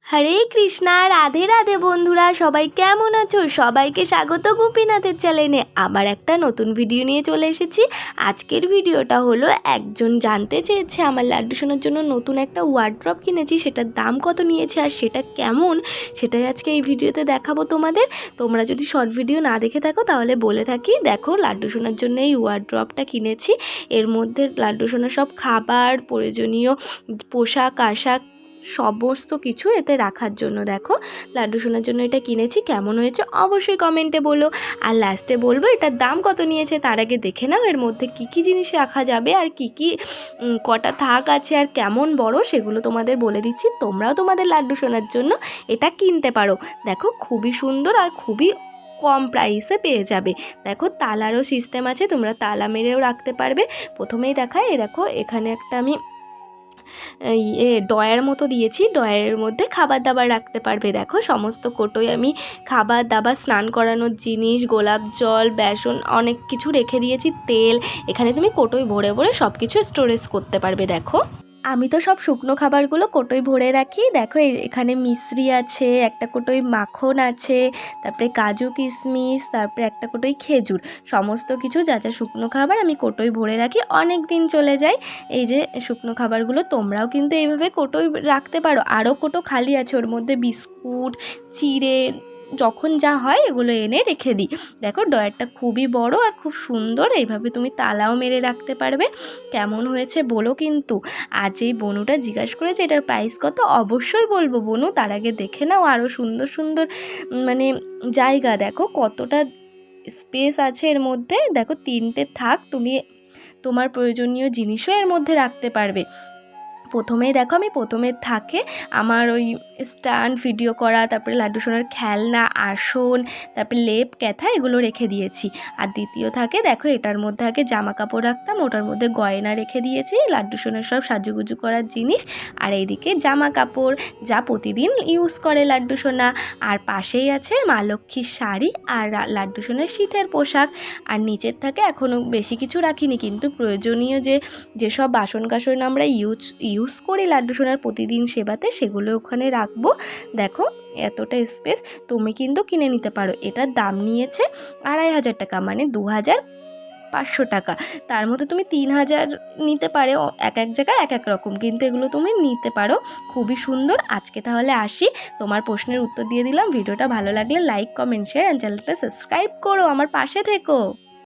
হরে কৃষ্ণা, রাধে রাধে বন্ধুরা, সবাই কেমন আছো? সবাইকে স্বাগত গোপীনাথের চ্যানেলে আবার একটা নতুন ভিডিও নিয়ে চলে এসেছি। আজকের ভিডিওটা হলো, একজন জানতে চেয়েছে আমার লাড্ডু সোনার জন্য নতুন একটা ওয়ার্ড্রপ কিনেছি, সেটার দাম কত নিয়েছে আর সেটা কেমন, সেটাই আজকে এই ভিডিওতে দেখাবো তোমাদের। তোমরা যদি শর্ট ভিডিও না দেখে থাকো তাহলে বলে থাকি, দেখো লাড্ডু সোনার জন্য এই ওয়ার্ড্রপটা কিনেছি। এর মধ্যে লাড্ডু সোনার সব খাবার, প্রয়োজনীয় পোশাক আশাক সমস্ত কিছু এতে রাখার জন্য দেখো লাড্ডু সোনার জন্য এটা কিনেছি। কেমন হয়েছে অবশ্যই কমেন্টে বলো, আর লাস্টে বলবো এটার দাম কত নিয়েছে। তার আগে দেখে নাও এর মধ্যে কি কি জিনিস রাখা যাবে আর কি কি কটা থাক আছে আর কেমন বড়, সেগুলো তোমাদের বলে দিচ্ছি। তোমরাও তোমাদের লাড্ডু সোনার জন্য এটা কিনতে পারো। দেখো খুবই সুন্দর আর খুবই কম প্রাইসে পেয়ে যাবে। দেখো তালারও সিস্টেম আছে, তোমরা তালা মেরেও রাখতে পারবে। প্রথমেই দেখায়, দেখো এখানে একটা আমি ডয়ার মতো দিয়েছি, ডয়ারের মধ্যে খাবার দাবার রাখতে পারবে। দেখো সমস্ত কোটোয় আমি খাবার দাবার, স্নান করানোর জিনিস, গোলাপ জল, বেসন, অনেক কিছু রেখে দিয়েছি, তেল। এখানে তুমি কোটোয় ভরে ভরে সব কিছু স্টোরেজ করতে পারবে। দেখো আমি তো সব শুকনো খাবারগুলো কোটোয় ভরে রাখি। দেখো এখানে মিশ্রি আছে, একটা কোটোয় মাখন আছে, তারপরে কাজু কিশমিশ, তারপরে একটা কোটোয় খেজুর। সমস্ত কিছু যা যা শুকনো খাবার আমি কোটোয় ভরে রাখি, অনেক দিন চলে যায়। এই যে শুকনো খাবারগুলো তোমরাও কিন্তু এইভাবে কোটোয় রাখতে পারো। আরও কোটো খালি আছে, ওর মধ্যে বিস্কুট, চিড়ে, যখন যা হয় এগুলো এনে রেখে দিই। দেখো ডয়ারটা খুবই বড় আর খুব সুন্দর, এইভাবে তুমি তালাও মেরে রাখতে পারবে। কেমন হয়েছে বলো কিন্তু। আজ এই বনুটা জিজ্ঞাসা করেছে এটার প্রাইস কত, অবশ্যই বলবো বনু। তার আগে দেখে নাও আরও সুন্দর সুন্দর মানে জায়গা, দেখো কতটা স্পেস আছে এর মধ্যে। দেখো তিনটে থাক, তুমি তোমার প্রয়োজনীয় জিনিসও এর মধ্যে রাখতে পারবে। প্রথমেই দেখো আমি প্রথমে থাকে আমার ওই স্ট্যান্ড ভিডিও করা, তারপরে লাড্ডু সোনার খেলনা, আসন, তারপরে লেপ ক্যাথা, এগুলো রেখে দিয়েছি। আর দ্বিতীয় থাকে দেখো এটার মধ্যে আগে জামা কাপড় রাখতাম, ওটার মধ্যে গয়না রেখে দিয়েছি, লাড্ডু সোনার সব সাজুগুজু করার জিনিস। আর এইদিকে জামা কাপড় যা প্রতিদিন ইউজ করে লাড্ডু সোনা। আর পাশেই আছে মা লক্ষ্মীর শাড়ি আর লাড্ডু সোনার শীতের পোশাক। আর নিচের থাকে এখনও বেশি কিছু রাখিনি, কিন্তু প্রয়োজনীয় যেসব বাসন কাসন আমরা ইউজ করি লাড্ডু সোনার প্রতিদিন সেবাতে, সেগুলো ওখানে রাখবো। দেখো এতটা স্পেস, তুমি কিন্তু কিনে নিতে পারো। এটার দাম নিয়েছে 2500 টাকা, মানে 2500 টাকা। তার মধ্যে তুমি 3000 নিতে পারো, এক এক জায়গায় এক এক রকম, কিন্তু এগুলো তুমি নিতে পারো। খুবই সুন্দর। আজকে তাহলে আসি, তোমার প্রশ্নের উত্তর দিয়ে দিলাম। ভিডিওটা ভালো লাগলে লাইক কমেন্ট শেয়ার অ্যান্ড চ্যানেলটা সাবস্ক্রাইব করো, আমার পাশে থেকো।